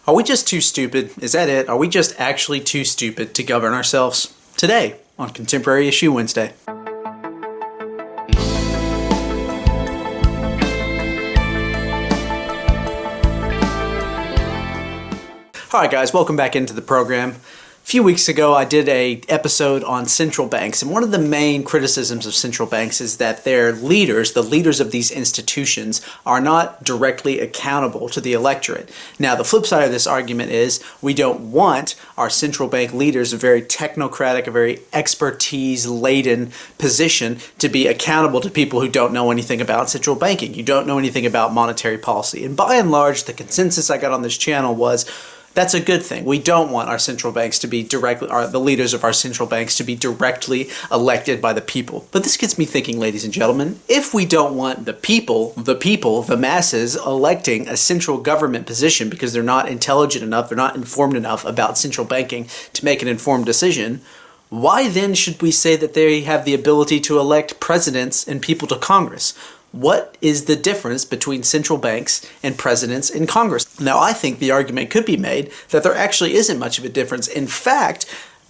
Are we just too stupid? Is that it? Are we just actually too stupid to govern ourselves? Today on Contemporary Issue Wednesday. Alright guys, welcome back into the program. A few weeks ago I did an episode on central banks, and one of the main criticisms of central banks is that their leaders, the leaders of these institutions, are not directly accountable to the electorate. Now the flip side of this argument is we don't want our central bank leaders, a very technocratic, a very expertise-laden position, to be accountable to people who don't know anything about central banking. You don't know anything about monetary policy. And by and large, the consensus I got on this channel was that's a good thing. We don't want our central banks to be directly, the leaders of our central banks to be directly elected by the people. But this gets me thinking, ladies and gentlemen, if we don't want the people, the masses, electing a central government position because they're not intelligent enough, they're not informed enough about central banking to make an informed decision, why then should we say that they have the ability to elect presidents and people to Congress? What is the difference between central banks and presidents in Congress? Now, I think the argument could be made that there actually isn't much of a difference. In fact,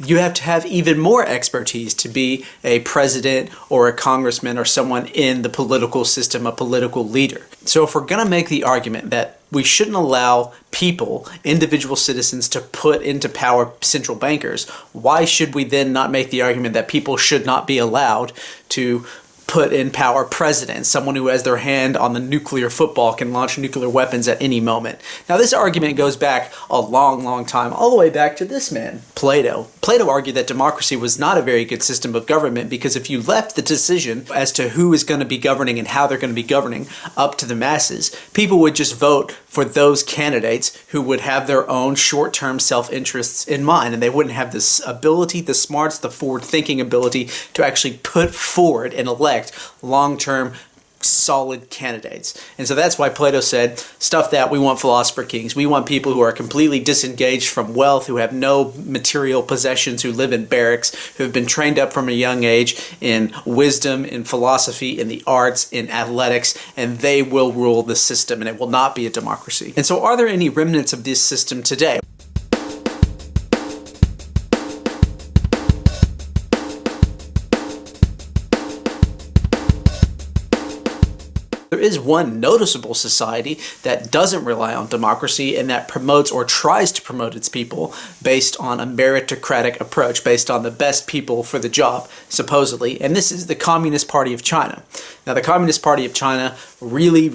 you have to have even more expertise to be a president or a congressman or someone in the political system, a political leader. So if we're going to make the argument that we shouldn't allow people, individual citizens, to put into power central bankers, why should we then not make the argument that people should not be allowed to put in power president, someone who has their hand on the nuclear football, can launch nuclear weapons at any moment? Now this argument goes back a long time, all the way back to this man, Plato. Plato argued that democracy was not a very good system of government because if you left the decision as to who is going to be governing and how they're going to be governing up to the masses, people would just vote for those candidates who would have their own short-term self-interests in mind, and they wouldn't have this ability, the smarts, the forward-thinking ability to actually put forward and elect long-term solid candidates. And so that's why Plato said, stuff that, we want philosopher kings. We want people who are completely disengaged from wealth, who have no material possessions, who live in barracks, who have been trained up from a young age in wisdom, in philosophy, in the arts, in athletics, and they will rule the system, and it will not be a democracy. And so are there any remnants of this system today? There is one noticeable society that doesn't rely on democracy and that promotes or tries to promote its people based on a meritocratic approach, based on the best people for the job, supposedly, and this is the Communist Party of China. Now, the Communist Party of China really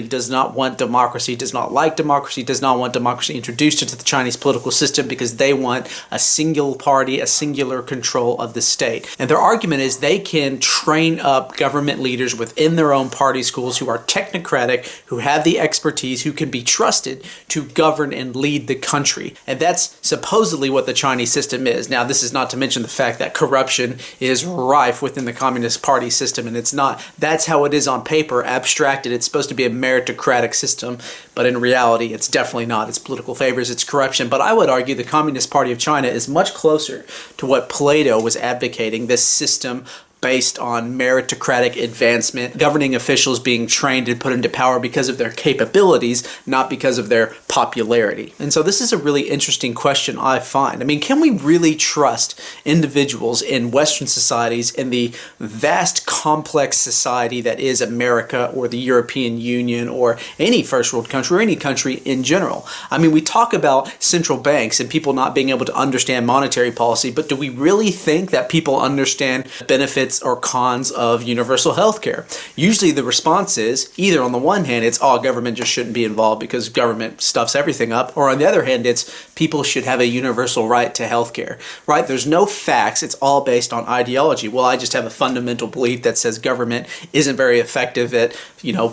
does not want democracy, does not like democracy, does not want democracy introduced into the Chinese political system because they want a single party, a singular control of the state. And their argument is they can train up government leaders within their own party schools who are technocratic, who have the expertise, who can be trusted to govern and lead the country. And that's supposedly what the Chinese system is. Now, this is not to mention the fact that corruption is rife within the Communist Party system, and it's not. That's how it is on paper, abstracted. It's supposed to be a meritocratic system, but in reality, it's definitely not. It's political favors, it's corruption. But I would argue the Communist Party of China is much closer to what Plato was advocating, this system based on meritocratic advancement, governing officials being trained and put into power because of their capabilities, not because of their popularity. And so this is a really interesting question, I find. I mean, can we really trust individuals in Western societies, in the vast complex society that is America or the European Union or any first world country or any country in general? I mean, we talk about central banks and people not being able to understand monetary policy, but do we really think that people understand benefits or cons of universal health care? Usually the response is either on the one hand it's government just shouldn't be involved because government stuffs everything up, or on the other hand it's people should have a universal right to health care, right? There's no facts, it's all based on ideology. Well, I just have a fundamental belief that says government isn't very effective at,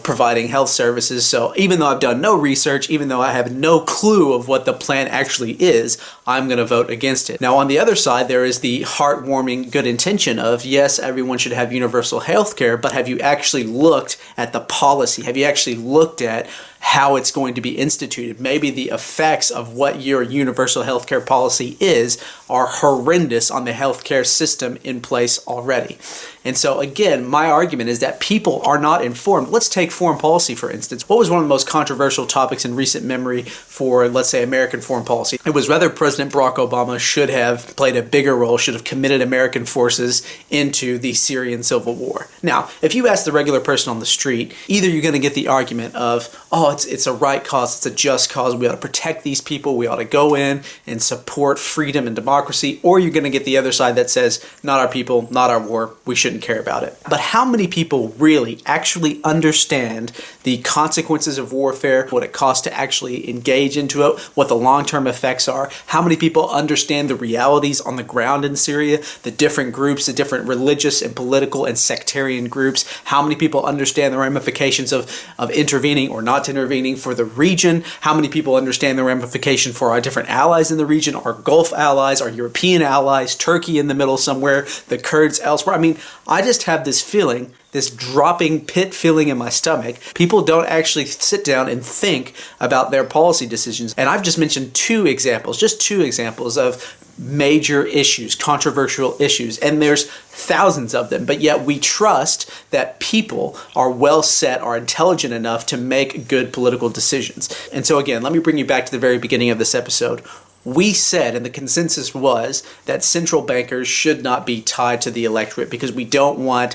providing health services, so even though I've done no research, even though I have no clue of what the plan actually is, I'm going to vote against it. Now on the other side there is the heartwarming good intention of, yes, everyone should have universal health care, but have you actually looked at the policy? Have you actually looked at how it's going to be instituted? Maybe the effects of what your universal healthcare policy is are horrendous on the healthcare system in place already. And so again, my argument is that people are not informed. Let's take foreign policy, for instance. What was one of the most controversial topics in recent memory for, let's say, American foreign policy? It was whether President Barack Obama should have played a bigger role, should have committed American forces into the Syrian civil war. Now, if you ask the regular person on the street, either you're going to get the argument of, oh, it's a right cause, it's a just cause, we ought to protect these people, we ought to go in and support freedom and democracy, or you're going to get the other side that says, not our people, not our war, we shouldn't care about it. But how many people really actually understand the consequences of warfare, what it costs to actually engage into it, what the long-term effects are? How many people understand the realities on the ground in Syria, the different groups, the different religious and political and sectarian groups? How many people understand the ramifications of intervening or not intervening for the region? How many people understand the ramification for our different allies in the region, our Gulf allies, our European allies, Turkey in the middle somewhere, the Kurds elsewhere? I mean, I just have this feeling, this dropping pit feeling in my stomach. People don't actually sit down and think about their policy decisions. And I've just mentioned just two examples of major issues, controversial issues, and there's thousands of them, but yet we trust that people are well set, are intelligent enough to make good political decisions. And so again, let me bring you back to the very beginning of this episode. We said, and the consensus was, that central bankers should not be tied to the electorate because we don't want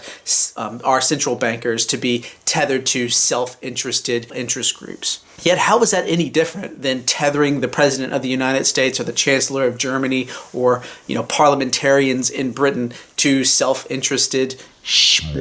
our central bankers to be tethered to self-interested interest groups. Yet how is that any different than tethering the President of the United States or the Chancellor of Germany or, parliamentarians in Britain to self-interested small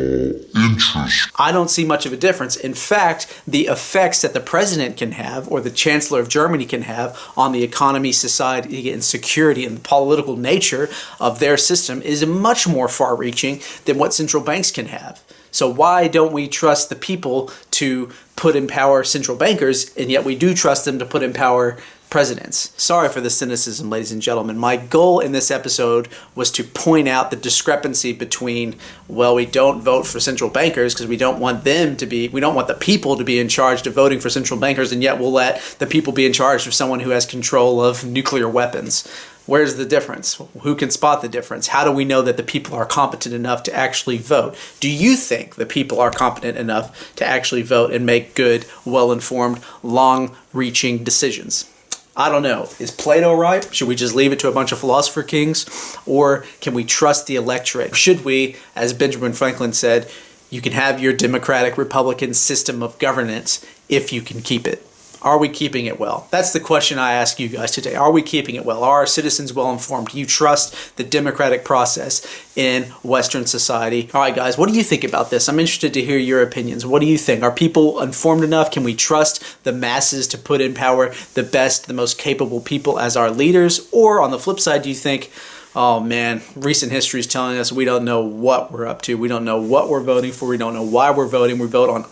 interest? I don't see much of a difference. In fact, the effects that the president can have or the Chancellor of Germany can have on the economy, society, and security and the political nature of their system is much more far-reaching than what central banks can have. So why don't we trust the people to put in power central bankers, and yet we do trust them to put in power presidents? Sorry for the cynicism, ladies and gentlemen. My goal in this episode was to point out the discrepancy between, well, we don't vote for central bankers because we don't want the people to be in charge of voting for central bankers, and yet we'll let the people be in charge of someone who has control of nuclear weapons. Where's the difference? Who can spot the difference? How do we know that the people are competent enough to actually vote? Do you think the people are competent enough to actually vote and make good, well-informed, long-reaching decisions? I don't know. Is Plato right? Should we just leave it to a bunch of philosopher kings? Or can we trust the electorate? Should we, as Benjamin Franklin said, you can have your democratic Republican system of governance if you can keep it? Are we keeping it well? That's the question I ask you guys today. Are we keeping it well? Are our citizens well informed? Do you trust the democratic process in Western society? All right, guys, what do you think about this? I'm interested to hear your opinions. What do you think? Are people informed enough? Can we trust the masses to put in power the best, the most capable people as our leaders? Or on the flip side, do you think, oh man, recent history is telling us we don't know what we're up to. We don't know what we're voting for. We don't know why we're voting. We vote on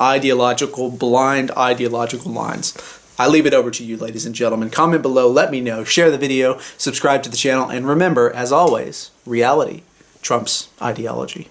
blind ideological lines. I leave it over to you, ladies and gentlemen. Comment below, let me know, share the video, subscribe to the channel, and remember, as always, reality trumps ideology.